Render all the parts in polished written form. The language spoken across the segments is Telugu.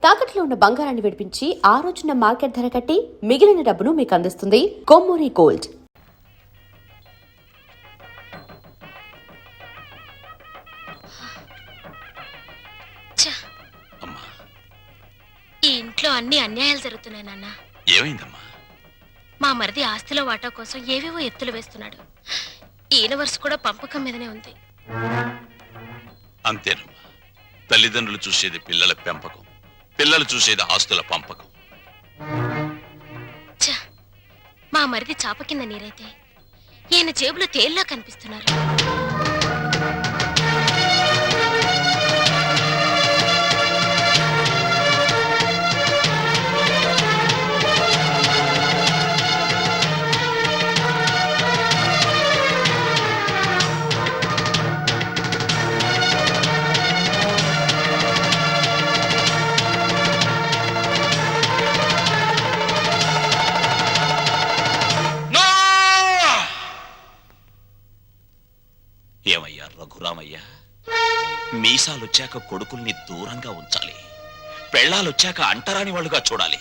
తాకట్లో ఉన్న బంగారాన్ని విడిపించి ఆ రోజున మార్కెట్ ధర కట్టి మిగిలిన డబ్బును మీకు అందిస్తుంది కొమ్మూరి గోల్డ్. ఈ ఇంట్లో అన్ని అన్యాయాలు జరుగుతున్నాయి నాన్న. ఏమైందమ్మా? మా మరిది ఆస్తిలో వాటా కోసం ఏవేవో ఎత్తులు వేస్తున్నాడు. ఈయన వరుస కూడా పంపకం మీదనే ఉంది. అంతేనమ్మా, తల్లిదండ్రులు చూసేది పిల్లల పెంపకం, పిల్లలు చూసేది ఆస్తుల పంపకం. మా మరిది చాప కింద నీరైతే ఈయన జేబులో తేల్లా కనిపిస్తున్నారు. ఏమయ్యా రఘురామయ్య, మీసాలొచ్చాక కొడుకుల్ని దూరంగా ఉంచాలి, పెళ్ళాలొచ్చాక అంటరాని వాళ్ళుగా చూడాలి.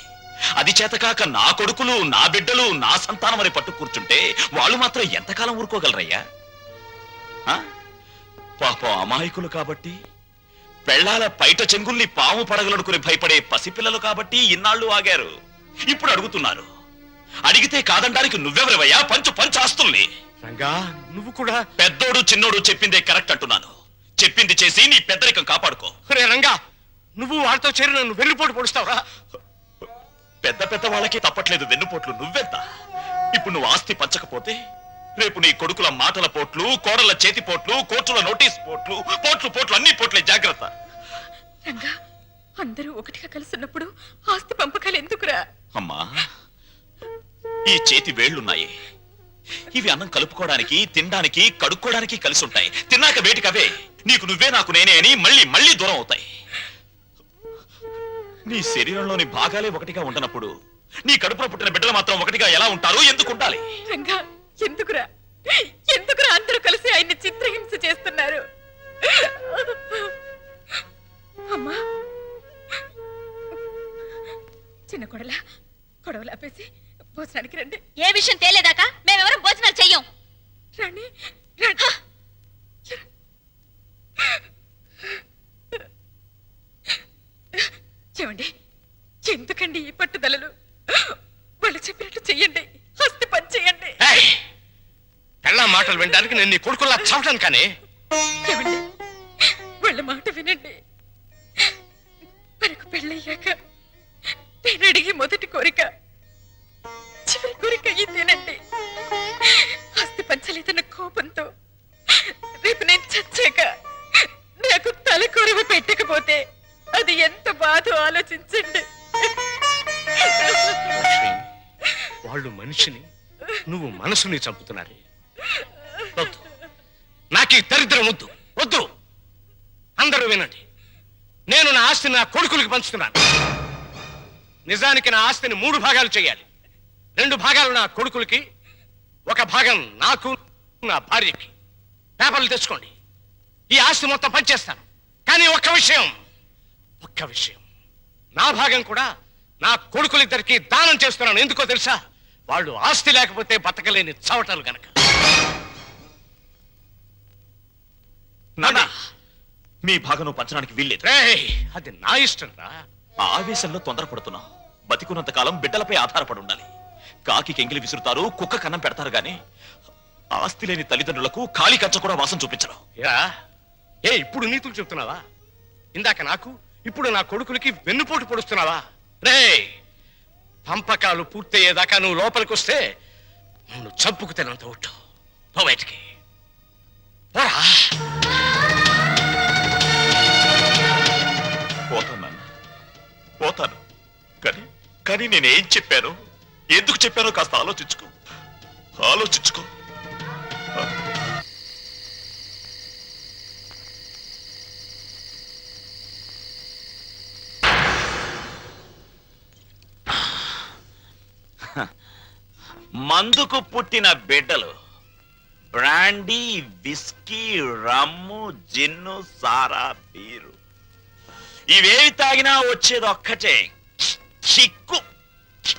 అది చేతకాక నా కొడుకులు, నా బిడ్డలు, నా సంతానం అని పట్టు కూర్చుంటే వాళ్ళు మాత్రం ఎంతకాలం ఊరుకోగలరయ్యా? పాపం అమాయకులు కాబట్టి, పెళ్ళాల పైట చెంగుల్ని పాము పడగలనుకుని భయపడే పసిపిల్లలు కాబట్టి ఇన్నాళ్ళు ఆగారు. ఇప్పుడు అడుగుతున్నారు. అడిగితే కాదనడానికి నువ్వెవరివయ్యా? పంచు పంచు ఆస్తుల్ని. రంగా, నువ్వు కూడా పెద్దోడు చిన్నోడు చెప్పిందే కరెక్ట్ అంటున్నాను. చెప్పింది చేసి నీ పెద్దరికం కాపాడుకో. రే రంగా, నువ్వు వాడితో చేరి నన్ను వెన్నుపోటు పొడుస్తావురా? పెద్ద పెద్ద వాళ్ళకి తప్పట్లేదు వెన్నుపోట్లు, నువ్వెంత? ఇప్పుడు నువ్వు ఆస్తి పంచకపోతే రేపు నీ కొడుకుల మాటల పోట్లు, కోడల చేతి పోట్లు, కోర్టుల నోటీస్ పోట్లు, పోట్లు పోట్లు అన్ని పోట్లే. జాగ్రత్త. రంగా, అందరూ ఒకటిగా కలుసున్నప్పుడు ఆస్తి పంపకాలు ఎందుకురా? అమ్మా, ఈ చేతి వేళ్లున్నాయి, ఇవి అన్నం కలుపుకోవడానికి, తినడానికి, కడుక్కోవడానికి కలిసి ఉంటాయి. తిన్నాక వేటికవే నీకు నువ్వే నాకు నేనే అని మళ్ళీ మళ్ళీ దూరం అవుతాయి. నీ శరీరంలోని భాగాలే ఒకటిగా ఉండనప్పుడు నీ కడుపులో పుట్టిన బిడ్డలు మాత్రం ఒకటిగా ఎలా ఉంటారు? ఎందుకు ఉండాలి? రంగా, ఎందుకురా ఎందుకురా అందరూ కలిసి ఆయన్ని చిత్రహింస చేస్తున్నారు? అమ్మా, చిన్న కొడలా, కొడవలు ఆపేసి భోజనానికి రండి. ఏ విషయం తేలేదాకా మేమెవరం భోజనాలు చెయ్యం. రండి రండి. ఏమండి, ఎందుకండి ఈ పట్టుదలలు? వాళ్ళు చెప్పినట్టు చెయ్యండి, హస్తి పని చెయ్యండి. పెళ్ళా మాటలు వినడానికి నేను నీ కొడుకులా చావటాను. కానీ ఏమండి, వాళ్ళ మాట వినండి. మనకు పెళ్ళయ్యాక నేను అడిగి మొదటి కోరిక, చివరి కోరిక ఇదేనండి. ఆస్తి పంచలేదన్న కోపంతో రేపు నేను చచ్చాక నాకు తలకొరవ పెట్టకపోతే అది ఎంత బాధో ఆలోచించండి. వాళ్ళు మనిషిని, నువ్వు మనసుని చంపుతున్నారు. వద్దు, నాకు దరిద్రం వద్దు వద్దు. అందరూ వినండి, నేను నా ఆస్తిని నా కొడుకులకి పంచుతున్నాను. నిజానికి నా ఆస్తిని 3 భాగాలు చేయాలి. 2 భాగాలు నా కొడుకులకి, 1 భాగం నాకు, నా భార్యకి. పేపర్లు తెచ్చుకోండి, ఈ ఆస్తి మొత్తం పంచేస్తాను. కానీ ఒక్క విషయం, నా భాగం కూడా నా కొడుకులిద్దరికి దానం చేస్తున్నాను. ఎందుకో తెలుసా? వాళ్ళు ఆస్తి లేకపోతే బతకలేని చవటలు గనక. నాన్న, మీ భాగం పంచడానికి వీల్లేదు. అది నా ఇష్టం రా. ఆ ఆవేశంలో తొందరపడుతున్నావు. బతికున్నంత కాలం బిడ్డలపై ఆధారపడి ఉండాలి. కాకి కెంగిలి విసురుతారు, కుక్క కన్నం పెడతారు గాని ఆస్తి లేని తల్లిదండ్రులకు ఖాళీ కంచ కూడా వాసం చూపించరు. ఇప్పుడు నీతులు చెప్తున్నావా? ఇందాక నాకు, ఇప్పుడు నా కొడుకులకి వెన్నుపోటు పొడుస్తున్నావా? రే, పంపకాలు పూర్తయ్యేదాకా నువ్వు లోపలికి వస్తే నన్ను చంపుకు తినంత ఒట్టు. పో బయటికి. పోతాను నాన్న, పోతాను. కానీ నేనేం చెప్పాను, ఎందుకు చెప్పానో కాస్త ఆలోచించుకో. మందుకు పుట్టిన బిడ్డలు బ్రాండీ, విస్కీ, రమ్ము, జిన్ను, సారా, బీరు ఇవేవి తాగినా వచ్చేది ఒక్కటే, కిక్కు.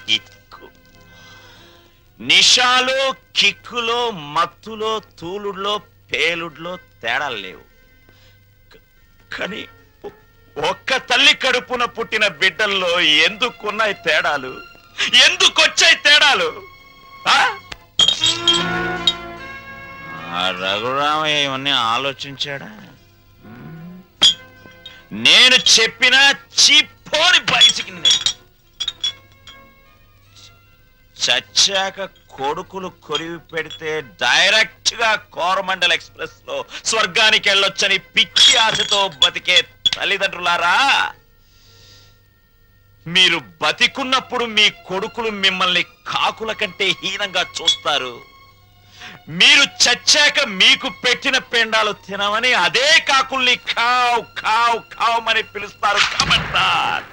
కిక్కు. నిషాలో, కిక్కులో, మత్తులో, తూలుడులో, పేలుడులో తేడాలు లేవు. కానీ ఒక్క తల్లి కడుపున పుట్టిన బిడ్డల్లో ఎందుకున్నాయి తేడాలు? ఎందుకొచ్చాయి తేడాలు? ఆ రఘురామయ్య ఇవన్నీ ఆలోచించాడా? నేను చెప్పిన చిప్పోని బయటికి చచ్చాక కొడుకులు కొరివి పెడితే డైరెక్ట్ గా కోరమండల్ ఎక్స్ప్రెస్ లో స్వర్గానికి వెళ్ళొచ్చని పిచ్చి ఆశతో బతికే తల్లిదండ్రులారా, మీరు బతికున్నప్పుడు మీ కొడుకులు మిమ్మల్ని కాకుల కంటే హీనంగా చూస్తారు. మీరు చచ్చాక మీకు పెట్టిన పెండాలు తినమని అదే కాకుల్ని కావ్ కావ్ కావమని పిలుస్తారు. కమంటార్.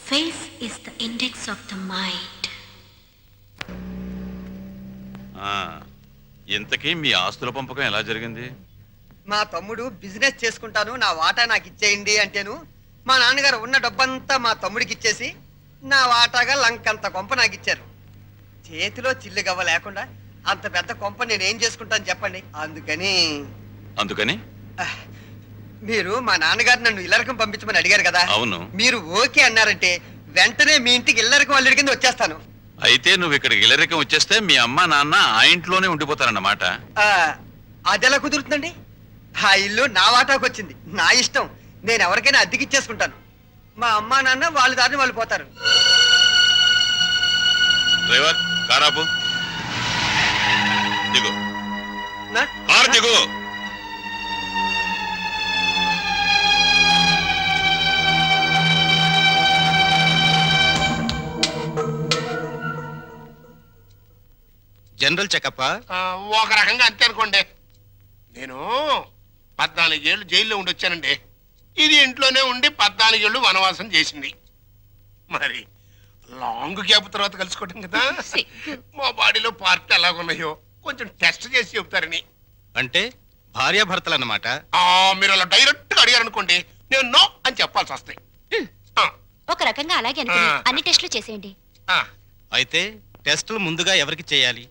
Face is the index of the mind. ఇంతకీ మీ ఆస్తుల పంపకం ఎలా జరిగింది? మా తమ్ముడు బిజినెస్ చేసుకుంటాను, నా వాటా నాకు ఇచ్చేయండి అంటేను మా నాన్నగారు ఉన్న డబ్బంతా మా తమ్ముడికి ఇచ్చేసి నా వాటాగా లంకంత కొంప నాకు ఇచ్చారు. చేతిలో చిల్లుగవ్వ లేకుండా అంత పెద్ద కొంప నేనేం చేసుకుంటాను చెప్పండి. అందుకని మీరు మా నాన్నగారు నన్ను ఇల్లరకం పంపించమని అడిగారు కదా. అవును. మీరు ఓకే అన్నారంటే వెంటనే మీ ఇంటికి ఇల్లరకం అల్లుడి కింద వచ్చేస్తాను. అయితే నువ్వు ఇక్కడికి ఇల్లరికం వచ్చేస్తే మీ అమ్మ నాన్న ఆ ఇంట్లోనే ఉండిపోతారన్నమాట. అదెలా కుదురుతుందండి? ఆ ఇల్లు నా వాటాకు వచ్చింది, నా ఇష్టం. నేను ఎవరికైనా అద్దెకిచ్చేసుకుంటాను. మా అమ్మా నాన్న వాళ్ళ దారిని వాళ్ళు పోతారు. డ్రైవర్ కారాపు దిగు. నా- కారు దిగు. జనరల్ చెకప్ ఒక రకంగా అంతే అనుకోండి. నేను 14 ఏళ్ళు జైల్లో ఉండి వచ్చానండి. ఇది ఇంట్లోనే ఉండి 14 ఏళ్ళు వనవాసం చేసింది. మరి లాంగ్ గ్యాప్ తర్వాత కలుసుకోవటం కదా. మా బాడీలో పార్ట్ ఎలాగున్నాయో కొంచెం టెస్ట్ చేసి చెప్తారని. అంటే భార్యాభర్తలు అన్నమాట. మీరు అలా డైరెక్ట్ గా అడిగారు అనుకోండి, నేను నో అని చెప్పాల్సి వస్తాయి. ఒక రకంగా అలాగే అనుకుని అన్ని టెస్టులు చేసేయండి. అయితే టెస్టులు ముందుగా ఎవరికి చేయాలి?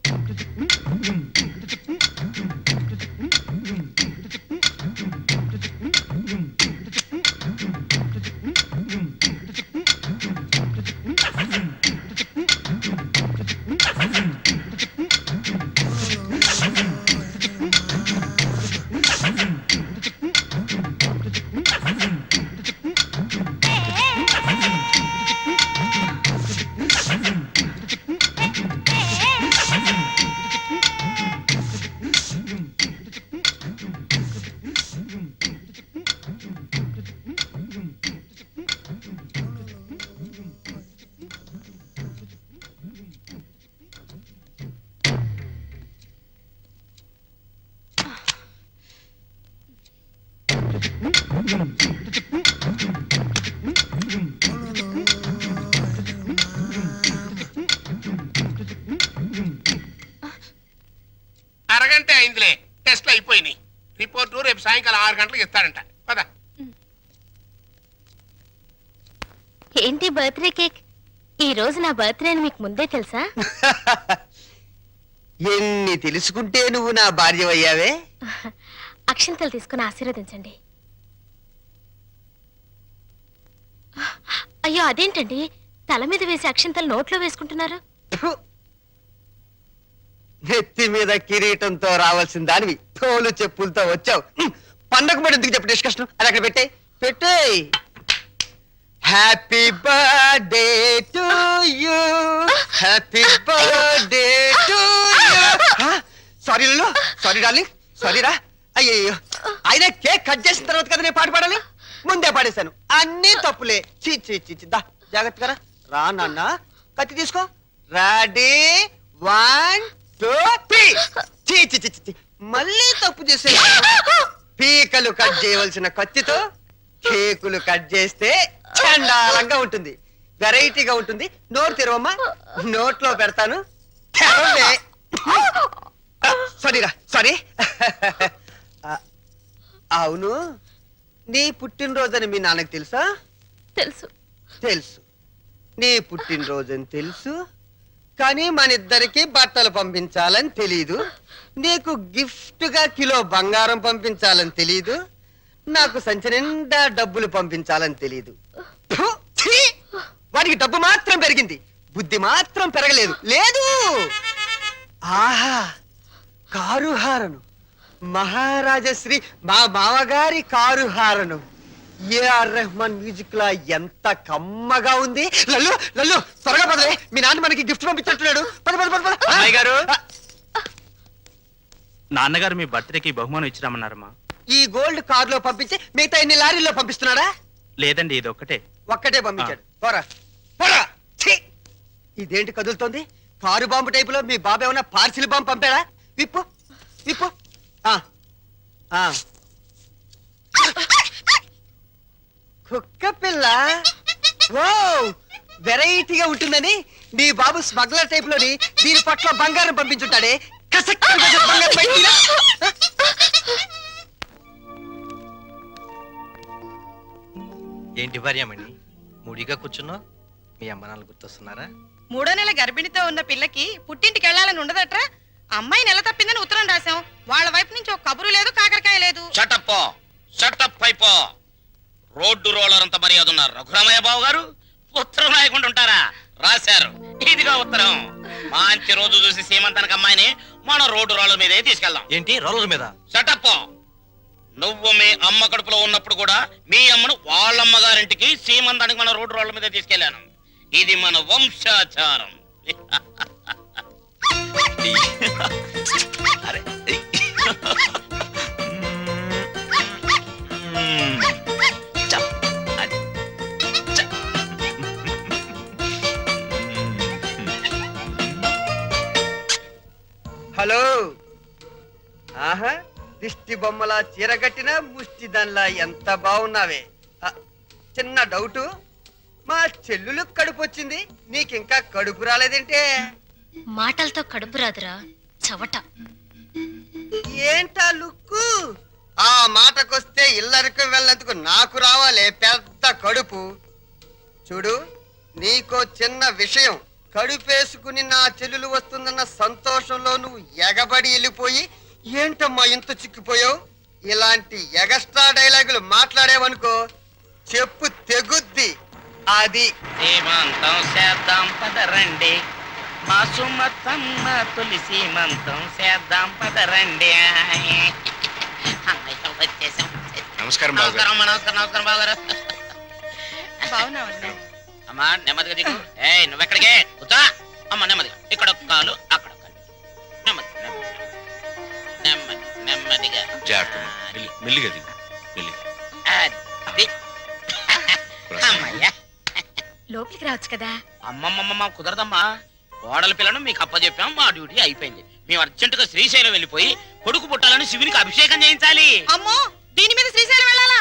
అరగంట అయిందిలే, టెస్ట్లు అయిపోయినాయి. రిపోర్టు రేపు సాయంకాలం 6 గంటలకు ఇస్తాడంట. పద. ఏంటి బర్త్డే కేక్? ఈ రోజు నా బర్త్డే అని మీకు ముందే తెలుసా? ఎన్ని తెలుసుకుంటే నువ్వు నా భార్య అయ్యావే. అక్షంతలు తీసుకుని ఆశీర్వదించండి. అయ్యో అదేంటండి, తల మీద వేసి అక్షంతలు నోట్లో వేసుకుంటున్నారు? నెత్తి మీద కిరీటంతో రావాల్సిన దానివి తోలు చెప్పులతో వచ్చావు. పండగ పడి ఎందుకు చెప్పు డిస్కషన్? అది అక్కడ పెట్టే. Happy birthday to you, happy birthday to you. Sorry లలో, సారీ డార్లింగ్, సారీ రా. అయ్యో, అయినా కేక్ కట్ చేసిన తర్వాత కదా నేను పాట పాడాలి. ముందే పాడేశాను. అన్ని తప్పులే. దా జాగ్రత్తగా రా నాన్న. కత్తి తీసుకో. రెడీ 1 2 3. మళ్ళీ తప్పు చేసే. పీకలు కట్ చేయవలసిన కత్తితో కేకులు కట్ చేస్తే చండాలంగా ఉంటుంది, వెరైటీగా ఉంటుంది. నోరు తెరవమ్మా, నోట్లో పెడతాను. సారీరా, సారీ. అవును, నీ పుట్టినరోజని మీ నాన్నకి తెలుసా? తెలుసు. తెలుసు. నీ పుట్టినరోజని తెలుసు, కానీ మన ఇద్దరికి బట్టలు పంపించాలని తెలీదు. నీకు గిఫ్ట్ గా కిలో బంగారం పంపించాలని తెలీదు. నాకు సంచి నిండా డబ్బులు పంపించాలని తెలీదు. ఫు, ఛీ! వాడికి డబ్బు మాత్రం పెరిగింది, బుద్ధి మాత్రం పెరగలేదు. లేదు. ఆహా, కారు హారను, మహారాజశ్రీ మా మామగారి car horn. AR Rahman music లా ఎంత కమ్మగా ఉంది. లల్లు లల్లు త్వరగా పదలే, మీ నాన్న మనకి గిఫ్ట్ పంపించట్లేడు. పద పద పద పద. అమ్మాయి గారు, నాన్నగారు మీ బర్త్డేకి బహుమానం ఇచ్చిరామన్నారమ్మా. ఈ గోల్డ్ కార్ లో పంపించి మిగతా ఎన్ని లారీల్లో పంపిస్తున్నాడా? లేదండి, ఇది ఒక్కటే. ఒక్కటే పంపించాడు. పోరా పోరా. ఛీ! ఇదేంటి కదులుతోంది? కారు బాంబు టైపులో మీ బాబు ఏమన్నా పార్సిల్ బాంబు పంపాడా? విప్పు విప్పు. ఆ ఆ కుక్క పిల్ల. ఓ, వెరైటీగా ఉంటుందని నీ బాబు స్మగ్లర్ టైప్ లోని దీని పట్ల బంగారం పంపించుంటాడే. కసక్ బంగారం బయటికి రా. ఏంటి భార్యమణి మూడిగా కూర్చున్నావు? మీ అమ్మ నాన్న గుర్తొస్తున్నారా? 3వ నెల గర్భిణితో ఉన్న పిల్లకి పుట్టింటికి వెళ్ళాలని ఉండదట్రా. అమ్మాయి నెల తప్పిందని ఉత్తరం రాశాం. వాళ్ళ వైపు నుంచి ఒక కబురు లేదు, కాకరకాయ లేదు. షటప్ అయిపో. రోడ్డు రోలర్ అంత మర్యాద ఉన్నారు రఘురామయ్య బాబు గారు. ఉత్తరం రాయకుండా ఉంటారా? రాశారు. ఇదిగా ఉత్తరం. మంచి రోజు చూసి సీమంతానికి అమ్మాయిని మన రోడ్డు రోలర్ మీదే తీసుకెళ్దాం. ఏంటి రోలర్ మీద? షటప్. నువ్వు మీ అమ్మ కడుపులో ఉన్నప్పుడు కూడా మీ అమ్మను వాళ్ళమ్మగారింటికి సీమంతానికి మన రోడ్డు రోలర్ మీద తీసుకెళ్లాను. ఇది మన వంశాచారం. అరే చప్. అది. చప్. హలో. ఆహా, దిష్టి బొమ్మలా చీరగట్టిన ముష్టి దానిలా ఎంత బాగున్నావే. చిన్న డౌటు, మా చెల్లులు కడుపు వచ్చింది, నీకింకా కడుపు రాలేదేంటే? మాటలతో కడుపు రాదురా చవట. ఏంటా లుక్కు? ఆ మాటకొస్తే ఇల్లరికి వెళ్ళేందుకు నాకు రావాలే పెద్ద కడుపు. చూడు, నీకో చిన్న విషయం. కడుపేసుకుని నా చెల్లెలు వస్తుందన్న సంతోషంలో నువ్వు ఎగబడి వెళ్ళిపోయి ఏంటమ్మా ఇంత చిక్కిపోయావు? ఇలాంటి ఎగస్ట్రా డైలాగులు మాట్లాడేవనుకో చెప్పు తెగుద్ది. అది సీమంతం చేద్దాం పదరండి, మా సుమతమ్మ తొలి సీమంతం చేద్దాం పదరండి. వచ్చేసాం. నమస్కారం బాబు గారు. నమస్కారం బాబు గారు. బాగున్నావు. అమ్మా నెమ్మదిగా దిగు. ఏయ్ నువ్వెక్కడికే కూర్చో. అమ్మ నెమ్మదిగా, ఇక్కడ ఒక కాలు అక్కడ ఒక కాలు. నెమ్మది నెమ్మది నెమ్మదిగా. జాగ్రత్త. మెల్లిగా దిగు. మెల్లిగా. అది. అమ్మయ్యా. లోపలికి రావచ్చు కదా. అమ్మమ్మమ్మ కుదరదమ్మా. కోడల పిల్లను మీకు అప్పచెప్పాం, మా డ్యూటీ అయిపోయింది. మేము అర్జెంటుగా శ్రీశైలం వెళ్ళిపోయి కొడుకు పుట్టాలని శివునికి అభిషేకం చేయించాలి. అమ్మో, దీని మీద శ్రీశైలం వెళ్ళాలా?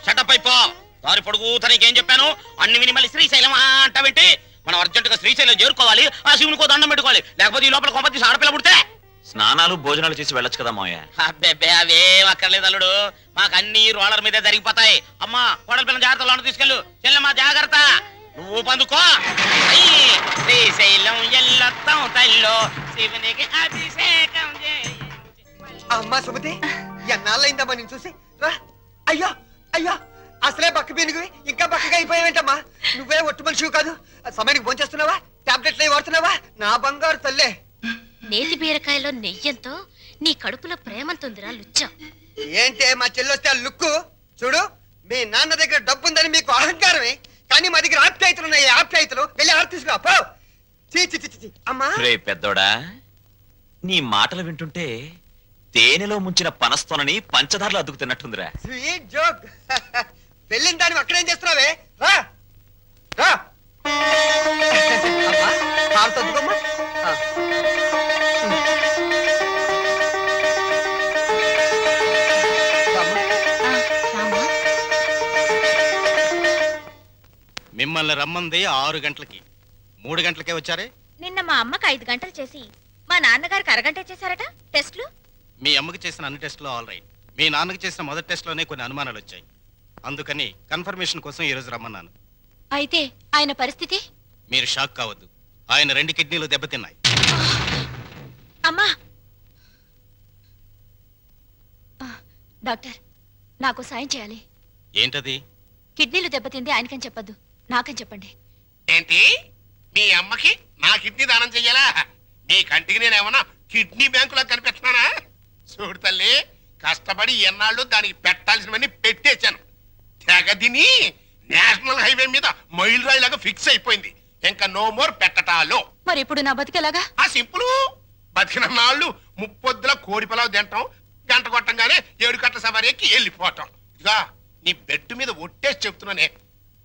షటప్ అయిపో. దారి పొడుగు తనకేం చెప్పాను అన్ని విని మళ్ళీ శ్రీశైలం అంటావేంటి? మనం అర్జెంటుగా శ్రీశైలం చేరుకోవాలి, ఆ శివునికో దండం పెట్టుకోవాలి. లేకపోతే ఈ లోపల కొంప తీసి ఆడపిల్ల పుడితే స్నానాలు భోజనాలు చేసి వెళ్ళొచ్చు కదా మావయ్య. అబ్బే అవేం అక్కర్లేదు అల్లుడు. మాకు అన్ని రోలర్ మీదే జరిగిపోతాయి. అమ్మా కోడల పిల్లల జాగ్రత్తలో తీసుకెళ్ళు. చెల్లెమ్మా జాగ్రత్త. నువ్వు పందుకో. శ్రీశైలం ఎల్లొత్తం తల్లో శివునికి అభిషేకం చేయి. అమ్మా సుమతి, ఎన్నాళ్ళైందమ్మా నేను చూసి. రా. అయ్యో అయ్యో, అసలే బక్క పీనుగువి ఇంకా బక్కగా అయిపోయావేంటమ్మా? నువ్వే ఒట్టు మనిషివి కాదు. సమయానికి భోంచేస్తున్నావా? టాబ్లెట్లు అవి వాడుతున్నావా? నా బంగారు తల్లే. నేతి బీరకాయలో నెయ్యంతో నీ కడుపులో ప్రేమంతుందిరా లుచ్చ. ఏంటే మా చెల్లొస్తే ఆ లుక్కు? చూడు, మీ నాన్న దగ్గర డబ్బుందని మీకు అహంకారమే, కానీ మా దగ్గర ఆప్యాయతలు ఉన్నాయి. ఆప్యాయతలు వెళ్ళి ఆడ తీసుకురా పో. చీ చీ చీ చీ. అమ్మా రే పెద్దోడా, నీ మాటలు వింటుంటే తేనెలో ముంచిన పనస్తోనని పంచదారలు అద్దుకు తిన్నట్టుందిరా. Sweet joke. వెళ్ళిన దాన్ని అక్కడేం చేస్తున్నావే? రా రా. అమ్మా, హారతి అద్దుకోమ్మా. మిమ్మల్ని రమ్మంది 6 గంటలకి, 3 గంటలకే వచ్చారే. నిన్న మా అమ్మకి 5 గంటలు చేసి మా నాన్నగారికి అరగంట చేశారట టెస్ట్లు. మీ అమ్మకి చేసిన అన్ని టెస్టులు ఆల్ రైట్. మీ నాన్నకి చేసిన మొదటి టెస్ట్లోనే కొన్ని అనుమానాలు వచ్చాయి. అందుకని కన్ఫర్మేషన్ కోసం ఈ రోజు రమ్మన్నాను. అయితే ఆయన పరిస్థితి? మీరు షాక్ కావద్దు. ఆయన 2 కిడ్నీలు దెబ్బతిన్నాయి. అమ్మా! డాక్టర్, నాకు సాయం చేయాలి. ఏంటది? కిడ్నీలు దెబ్బతింది ఆయనకని చెప్పొద్దు, నాకని చెప్పండి. ఏంటి? మీ అమ్మకి నా కిడ్నీ దానం చెయ్యాలా? నీ కంటికి నేనేమన్నా కిడ్నీ బ్యాంకులా కనిపిస్తున్నానా? చూడు తల్లి, కష్టపడి ఎన్నాళ్ళు దానికి పెట్టాల్సినవన్నీ పెట్టేశాను. తెగదిని నేషనల్ హైవే మీద మైల్ రాయిలాగా ఫిక్స్ అయిపోయింది. ఇంకా నో మోర్ పెట్టటాలో. మరి ఇప్పుడు నా బతికెలాగా? ఆ సింపుల్. బతికిన నాళ్ళు ముప్పొద్దుల కోడి పొలావు తింటాం, గంట కొట్టంగానే 7 గంటల సవారీ ఎక్కి వెళ్ళిపోవటం. ఇక నీ బెడ్ మీద ఒట్టేసి చెప్తున్నానే,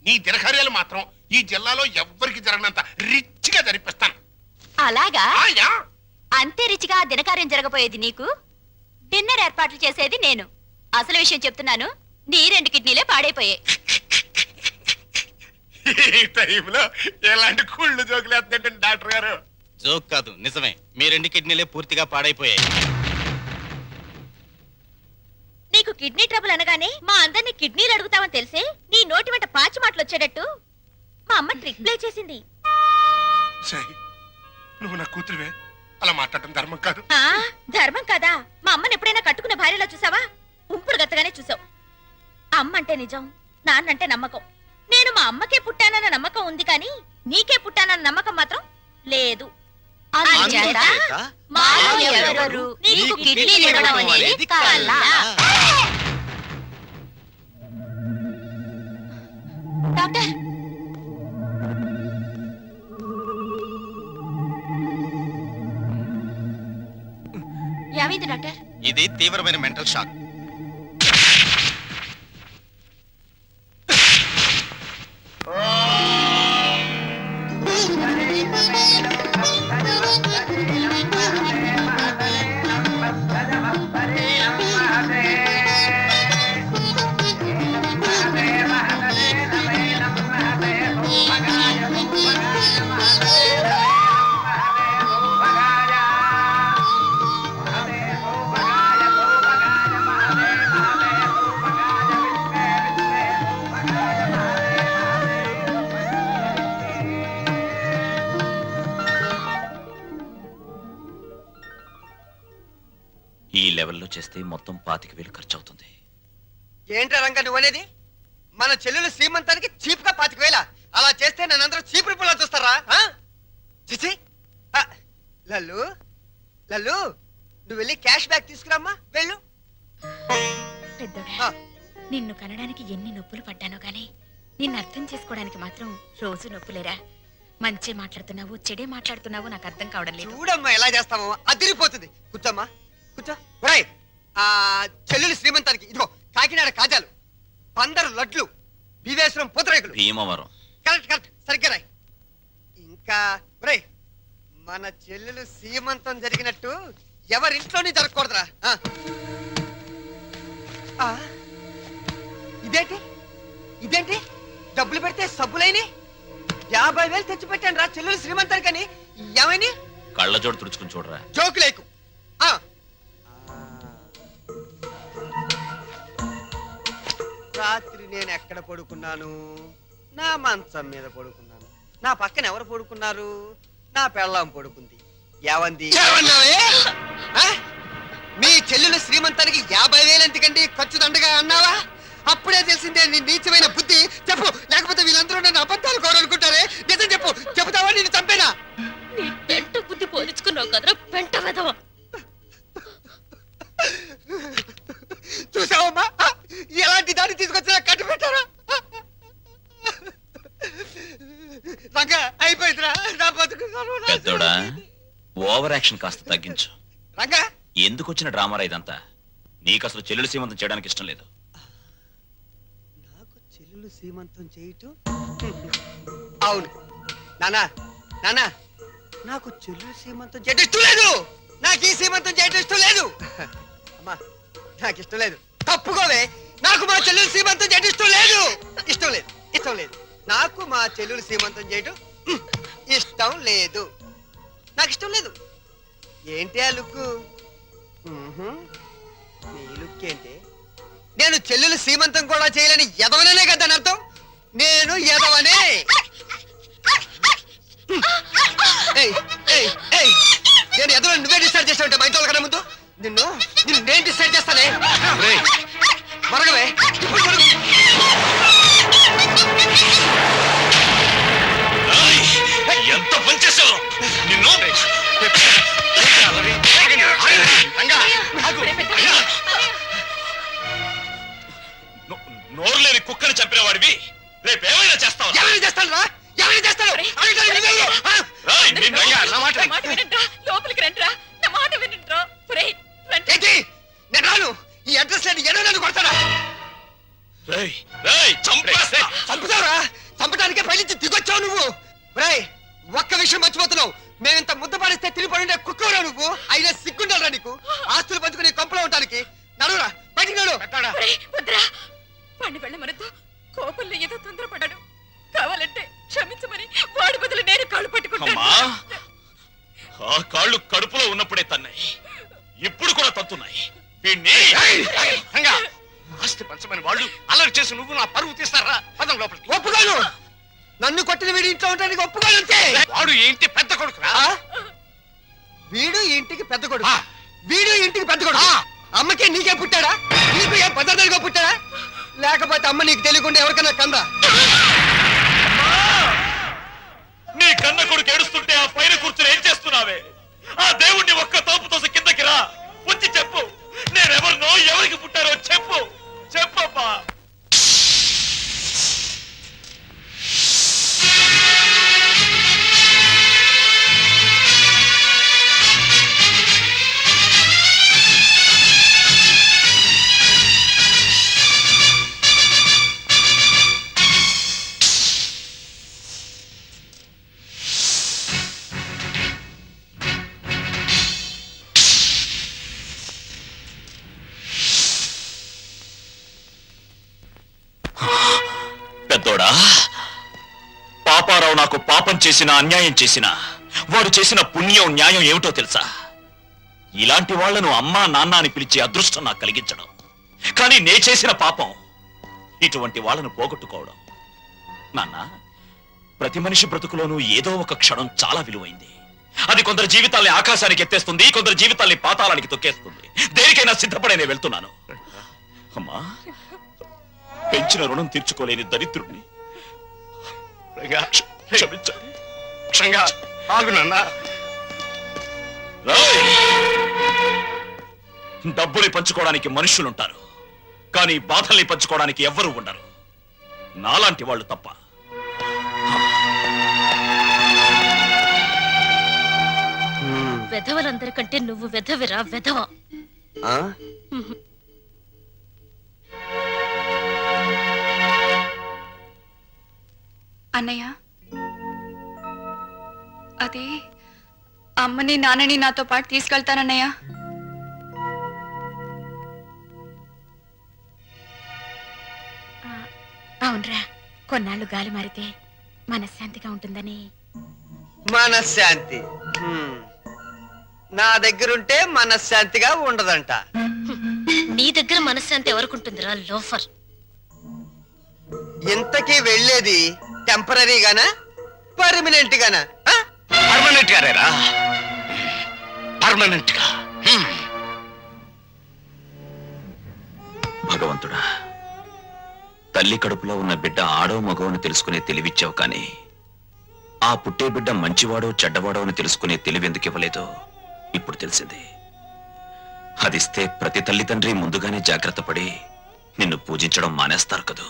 నీ దినకార్యాలు మాత్రం ఈ జిల్లాలో ఎవ్వరికి జరగనంత రిచ్గా జరిపిస్తాను. అలాగా? ఆయా. అంతే రిచిగా ఆ దినకార్యం జరగబోయేది నీకు, డిన్నర్ ఏర్పాట్లు చేసేది నేను. అసలు విషయం చెప్తున్నాను, నీ 2 కిడ్నీలే పాడైపోయాయి. ఈ టైంలో ఎలాంటి కుళ్ళు జోకులు వేస్తుంటే డాక్టర్ గారు. జోక్ కాదు, నిజమే. మీ 2 కిడ్నీలే పూర్తిగా పాడైపోయాయి. నీకు కిడ్నీ ట్రబుల్ అనగానే మా అందరినీ కిడ్నీలు అడుగుతామని తెలిసే నీ నోటి వెంట పాచి మాటలు వచ్చేటట్టు మా అమ్మ ట్రిక్ ప్లే చేసింది. సై, నువ్వు నా కూతురువే, అలా మాట్లాడటం ధర్మం కాదు. ధర్మం కదా? మా అమ్మని ఎప్పుడైనా కట్టుకున్న భార్యలా చూసావా? ఉంపుడు గత్తగానే చూసావు. అమ్మ అంటే నిజం, నాన్నంటే నమ్మకం. నేను మా అమ్మకే పుట్టానన్న నమ్మకం ఉంది, కానీ నీకే పుట్టానన్న నమ్మకం మాత్రం లేదు. అందుచేత మాలో ఎవరెవరు నీకు కిడ్నీలు ఇవ్వడం అనేది కల్లా. డాక్టర్, ఏమైంది డాక్టర్? ఇది తీవ్రమైన మెంటల్ షాక్. ఈ లెవెల్లో చేస్తే మొత్తం 25,000 ఖర్చు అవుతుంది. ఏంట్రా రంగా నువ్వనేది? మన చెల్లెలు శ్రీమంతానికి చీప్ గా 25,000? అలా చేస్తే నన్నందరూ చీప్ రిపుల్లా చూస్తారా? చిచి. లల్లు లల్లు, నువ్వు వెళ్ళి క్యాష్ బ్యాక్ తీసుకురామ్మా, వెళ్ళు. పెద్దోడా, నిన్ను కనడానికి ఎన్ని నొప్పులు పడ్డానో గానీ నిన్ను అర్థం చేసుకోవడానికి మాత్రం రోజు నొప్పులేరా. మంచి మాట్లాడుతున్నావు, చెడే మాట్లాడుతున్నావు నాకు అర్థం కావడం లేదు. చూడమ్మా ఎలా చేస్తామో, అదిరిపోతుంది. కూర్చోమ్మా, కూర్చో. ఒరేయ్, ఆ చెల్లెలు శ్రీమంతానికి ఇదిగో కాకినాడ కాజాలు, 15 లడ్లు, భీమేశ్వరం పూతరేకులు. భీమవరం. కరెక్ట్ కరెక్ట్, సరిగ్గా రాయ్. ఇంకా ఒరేయ్, మన చెల్లెలు శ్రీమంతం జరిగినట్టు ఎవరింట్లోనే జరగకూడదురా. ఇదేంటి ఇదేంటి డబ్బులు పెడితే సబ్బులైని 50,000 తెచ్చి పెట్టాను రా చెల్లెలు శ్రీమంతానికని. ఏమైనా కళ్ళజోడు తుడుచుకుని చూడరా. జోకు లేకు. రాత్రి నేను ఎక్కడ పడుకున్నాను? నా మంచం మీద పడుకున్నాను. నా పక్కన ఎవరు పడుకున్నారు? నా పెళ్ళాం పడుకుంది. ఏవంది? మీ చెల్లెలు శ్రీమంతానికి 50,000 ఎందుకండి ఖర్చు దండగా అన్నావా? అప్పుడే తెలిసిందే నీ నీచమైన బుద్ధి. చెప్పు, లేకపోతే వీళ్ళందరూ నన్ను అబద్ధాలు కోరనుకుంటారే. నిజం చెప్పు, చెబుతావా నేను చంపేనా? నీ పెంట బుద్ధి పోల్చుకున్నావు కదరా పెంట వెధవ. చూసావమ్మా, ఎలాంటి దాన్ని తీసుకొచ్చినా కట్టు పెట్టారా? రంగా అయిపోయిందిరా నా బతుకు. పెద్దోడా, ఓవర్ యాక్షన్ కాస్త తగ్గించు. రంగా, ఎందుకు వచ్చిన డ్రామారా ఇదంతా? నీకు అసలు చెల్లెలు సీమంతం చేయడానికి ఇష్టం లేదు. నాకు చెల్లెలు సీమంతం చేయటం? అవును నానా, నానా, నాకు చెల్లెలు సీమంతం చేయటం ఇష్టం లేదు. నాకు ఈ సీమంతం చేయటం ఇష్టం లేదు. అమ్మా, నాకు ఇష్టం లేదు. తప్పుకోవే. నాకు మా చెల్లెలు సీమంతం చేయటం ఇష్టం లేదు. ఇష్టం లేదు, ఇష్టం లేదు. నాకు మా చెల్లెలు సీమంతం చేయటం ఇష్టం లేదు. నాకు ఇష్టం లేదు. ఏంటి ఆ లుక్కు? నీ లుక్ ఏంటి? నేను చెల్లెలు సీమంతం కూడా చేయలేని ఎదవననే కదా అని అర్థం. నేను ఎదవనే. ఏయ్, ఏయ్, ఏయ్, నేను ఎదవని నువ్వే డిసైడ్ చేసావంటే మా ఇంట్లో కన్నా ముందు నిన్ను నేను డిసైడ్ చేస్తానే. మరగవే ఇప్పుడు మరుగు. ఎంత పనిచేసావు నిన్ను. నోరు లేని కుక్కని చంపిన వాడివి రేపేమైనా చేస్తావు. ఎవరిని చేస్తాను రా, ఎవరిని చేస్తాను? లోపలికి రండిరా, నా మాట వినండిరా. ఒరేయ్, రండి. ఏంటి నేను రాను. ఈ అడ్రస్ లేని ఎన్నో నన్ను కొడతారా? చంపుతావురా? చంపడానికే పైనుంచి దిగొచ్చావు నువ్వు. రాయ్, ఒక్క విషయం మర్చిపోతున్నావు. మేమింత ముద్ద పాడిస్తే తిరిగిపడి కుక్కరా నువ్వు. అయినా సిగ్గుండాలరా నీకు? ఆస్తులు పంచుకుని కొంపలో ఉండడానికి. నడురా, బయటికి నడు. ఒరేయ్, వద్దురా. వాడిని వెళ్ళమనొద్దు. కోపంలో ఏదో తొందరపడ్డాడు. కావాలంటే క్షమించమని వాడి బదులు నేను కాళ్ళు పట్టుకుంటాను. అమ్మా, ఆ కాళ్ళు కడుపులో ఉన్నప్పుడే తన్నాయి, ఇప్పుడు కూడా తత్తున్నాయి. వీణ్ణి ఆస్తి పంచమని వాళ్ళు అల్లరి చేసి నువ్వు నా పరువు తీస్తారా? పదం లోపలికి. ఒప్పుకోను. నన్ను కొట్టిన వీడి ఇంట్లో ఉండడానికి ఒప్పుకోను అంతే. వాడు ఏంటి పెద్ద కొడుకురా? వీడు ఈ ఇంటికి పెద్ద కొడుకు. వీడు ఈ ఇంటికి పెద్ద కొడుకు. అమ్మకే నీకే పుట్టాడా? నీకు ఏ పదార్థాలుగా పుట్టాడా? లేకపోతే అమ్మ నీకు తెలియకుండా ఎవరికైనా కందా? నీ కన్న కొడుకు ఏడుస్తుంటే ఆ పైన కూర్చుని ఏం చేస్తున్నావే? ఆ దేవుణ్ణి ఒక్క తోపుతో కిందకి రా, వచ్చి చెప్పు. నేనెవరినో ఎవరికి పుట్టారో చెప్పు. చెప్పమ్మా. పెద్దోడా, పాపారావు నాకు పాపం చేసిన అన్యాయం చేసిన వాడు చేసిన పుణ్యం న్యాయం ఏమిటో తెలుసా? ఇలాంటి వాళ్లను అమ్మా నాన్న అని పిలిచే అదృష్టం నాకు కలిగించడం. కానీ నే చేసిన పాపం ఇటువంటి వాళ్ళను పోగొట్టుకోవడం. నాన్న, ప్రతి మనిషి బ్రతుకులోనూ ఏదో ఒక క్షణం చాలా విలువైంది. అది కొందరు జీవితాల్ని ఆకాశానికి ఎత్తేస్తుంది, కొందరు జీవితాల్ని పాతాళానికి తొక్కేస్తుంది. దేనికైనా సిద్ధపడేనే వెళ్తున్నాను. అమ్మా, పెంచిన రుణం తీర్చుకోలేని దరిద్రుడిని క్షమించండి. ఆగునన్నా. డబ్బుని పంచుకోవడానికి మనుషులుంటారు, కానీ బాధల్ని పంచుకోవడానికి ఎవ్వరూ ఉండరు. నాలాంటి వాళ్ళు తప్ప. వెధవలందరికంటే నువ్వు వెధవిరా, వెధవ. అన్నయ్య, అది అమ్మని నాన్నని నాతో పాటు తీసుకెళ్తానన్నయ్య. అవునరా, కొన్నాళ్ళు గాలి మారితే మనశ్శాంతిగా ఉంటుందని. మనశ్శాంతి నా దగ్గరుంటే మనశ్శాంతిగా ఉండదంట. నీ దగ్గర మనశ్శాంతి ఎవరికుంటుందిరా, లోఫర్. ఇంతకీ వెళ్ళేది టెంపరీగానా పర్మనెంట్ గానా? పర్మనెంట్ గారేరా, పర్మనెంట్ గా. భగవంతుడా, తల్లి కడుపులో ఉన్న బిడ్డ ఆడో మగో అని తెలుసుకునే తెలివిచ్చావు, కానీ ఆ పుట్టే బిడ్డ మంచివాడో చెడ్డవాడో అని తెలుసుకునే తెలివి ఎందుకు ఇవ్వలేదో ఇప్పుడు తెలిసింది. అదిస్తే ప్రతి తల్లిదండ్రి ముందుగానే జాగ్రత్త పడి నిన్ను పూజించడం మానేస్తారు కదూ.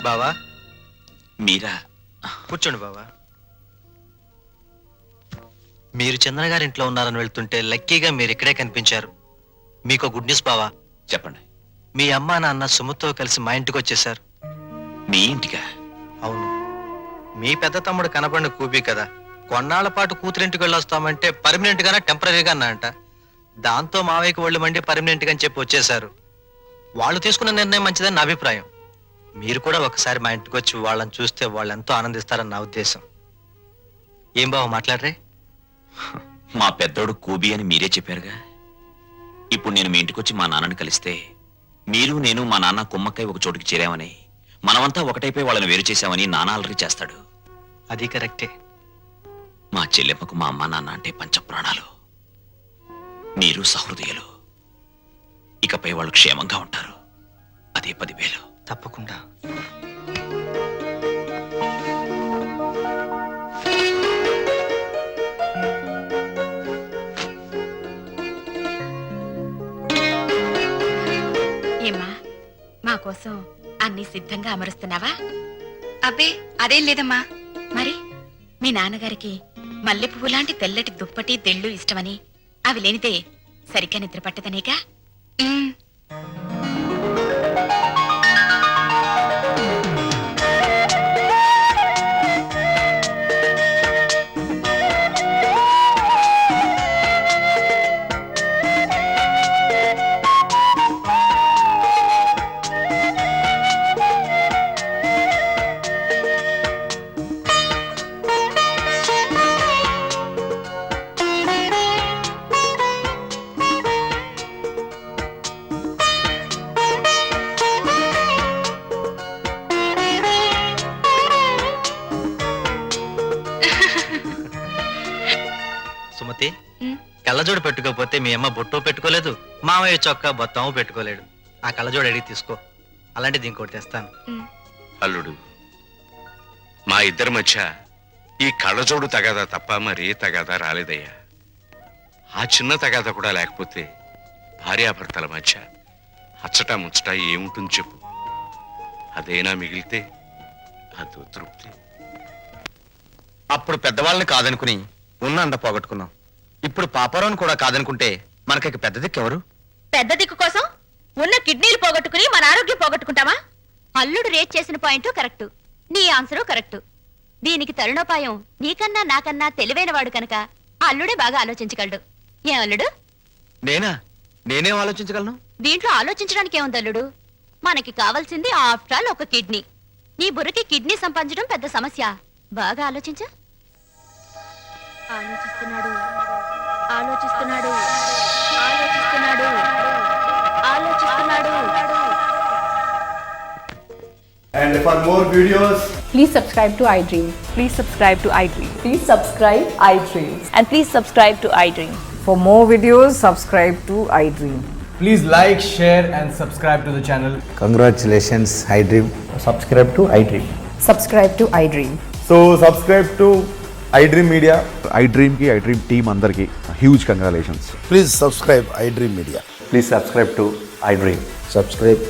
బావా, మీరా? కూర్చోండి బావా. మీరు చంద్ర గారి ఇంట్లో ఉన్నారని వెళ్తుంటే లక్కీగా మీరు ఇక్కడే కనిపించారు. మీకు గుడ్ న్యూస్ బావా. చెప్పండి. మీ అమ్మా నాన్న సుమతో కలిసి మా ఇంటికి వచ్చేసారు. మీ ఇంటికా? అవును. మీ పెద్ద తమ్ముడు కనబడిన కూపి కదా, కొన్నాళ్ల పాటు కూతురింటికి వెళ్ళొస్తామంటే పర్మనెంట్ గానా టెంపరీగా అన్నా అంట. దాంతో మావయ్యకి ఒళ్ళు మండి పర్మనెంట్ గా అని చెప్పి వచ్చేసారు. వాళ్ళు తీసుకున్న నిర్ణయం మంచిదని నా అభిప్రాయం. మీరు కూడా ఒకసారి మా ఇంటికి వచ్చి వాళ్ళని చూస్తే వాళ్ళు ఎంతో ఆనందిస్తారని నా ఉద్దేశం. ఏం బావ మాట్లాడరే? మా పెద్దోడు కూబి అని మీరే చెప్పారుగా. ఇప్పుడు నేను మీ ఇంటికొచ్చి మా నాన్నని కలిస్తే మీరు నేను మా నాన్న కుమ్మక్కై ఒక చోటుకి చేరామని, మనమంతా ఒకటైపోయి వాళ్ళని వేరు చేశామని నాన్న అలరి చేస్తాడు. అది కరెక్టే. మా చెల్లెమ్మకు మా అమ్మ నాన్న అంటే పంచప్రాణాలు. మీరు సహృదయులు. ఇకపై వాళ్ళు క్షేమంగా ఉంటారు. అదే 10,000. తప్పకుండా. ఏమ్మా, మా కోసం అన్ని సిద్ధంగా అమరుస్తున్నావా? అబ్బే అదేం లేదమ్మా. మరి మీ నాన్నగారికి మల్లె పువ్వు లాంటి తెల్లటి దుప్పటి తెళ్ళు ఇష్టమని, అవి లేనిదే సరిగ్గా నిద్ర పట్టదనేగా. ఉమ్, సుమతి, ఉమ్. కళ్ళజోడు పెట్టుకోకపోతే మీ అమ్మ బొట్టు పెట్టుకోలేదు, మామయ్య చొక్కా బొత్తము పెట్టుకోలేడు. ఆ కళ్ళజోడు అడిగి తీసుకో, అలాంటిది ఇంకోటి తెస్తాను. అల్లుడు, మా ఇద్దరి మధ్య ఈ కళ్ళజోడు తగాదా తప్ప మరీ తగాదా రాలేదయ్యా. ఆ చిన్న తగాదా కూడా లేకపోతే భార్యాభర్తల మధ్య అచ్చటా ముచ్చట ఏముంటుంది చెప్పు? అదేనా మిగిలితే అదో తృప్తి. అప్పుడు పెద్దవాళ్ళని కాదనుకుని ఉన్న అండ పోగొట్టుకున్నాం. ఇప్పుడు పాపారావుని కూడా కాదనుకుంటే మనకి పెద్ద దిక్కు ఎవరు? పెద్ద దిక్కు కోసం ఉన్న కిడ్నీలు పోగొట్టుకుని మన ఆరోగ్యం పోగొట్టుకుంటావా? అల్లుడు రేట్ చేసిన పాయింట్ కరెక్ట్, నీ ఆన్సరు కరెక్ట్. దీనికి తరుణోపాయం నీకన్నా నాకన్నా తెలివైనవాడు కనుక అల్లుడే బాగా ఆలోచించగలడు. ఏం అల్లుడు? నేనేం ఆలోచించగలను? దీంట్లో ఆలోచించడానికి ఏముంది అల్లుడు? మనకి కావాల్సింది ఆఫ్టర్ ఆల్ ఒక కిడ్నీ. నీ బుర్రకి కిడ్నీ సంపాదించడం పెద్ద సమస్య. బాగా ఆలోచించు. ఆలోచిస్తున్నాడు ఆలోచిస్తున్నాడు ఆలోచిస్తున్నాడు ఆలోచిస్తున్నాడు. And for more videos, please subscribe to iDream. Please subscribe to iDream. Please subscribe iDream. And please subscribe to iDream. For more videos, subscribe to iDream. please like, share and subscribe to the channel. Congratulations, iDream. Subscribe to iDream. Subscribe to iDream. So subscribe to iDream Media. iDream ki iDream team andarki huge congratulations. Please subscribe iDream Media. Please subscribe to iDream. Subscribe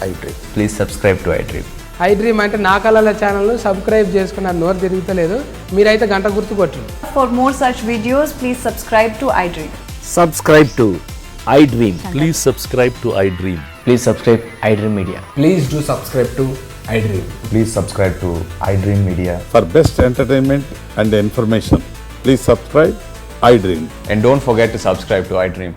iDream. Please subscribe to iDream. iDream అంటే నా కళల ఛానల్ సబ్స్క్రైబ్ చేసుకున్న నోరు తిరుగుతలేదు. మీరైతే గంట గుర్తు కొట్టండి. For more such videos, please subscribe to iDream. Subscribe to iDream. Please subscribe to iDream. Please subscribe iDream Media. Please do subscribe to iDream. Please subscribe to iDream Media. For best entertainment and information, please subscribe iDream. And don't forget to subscribe to iDream.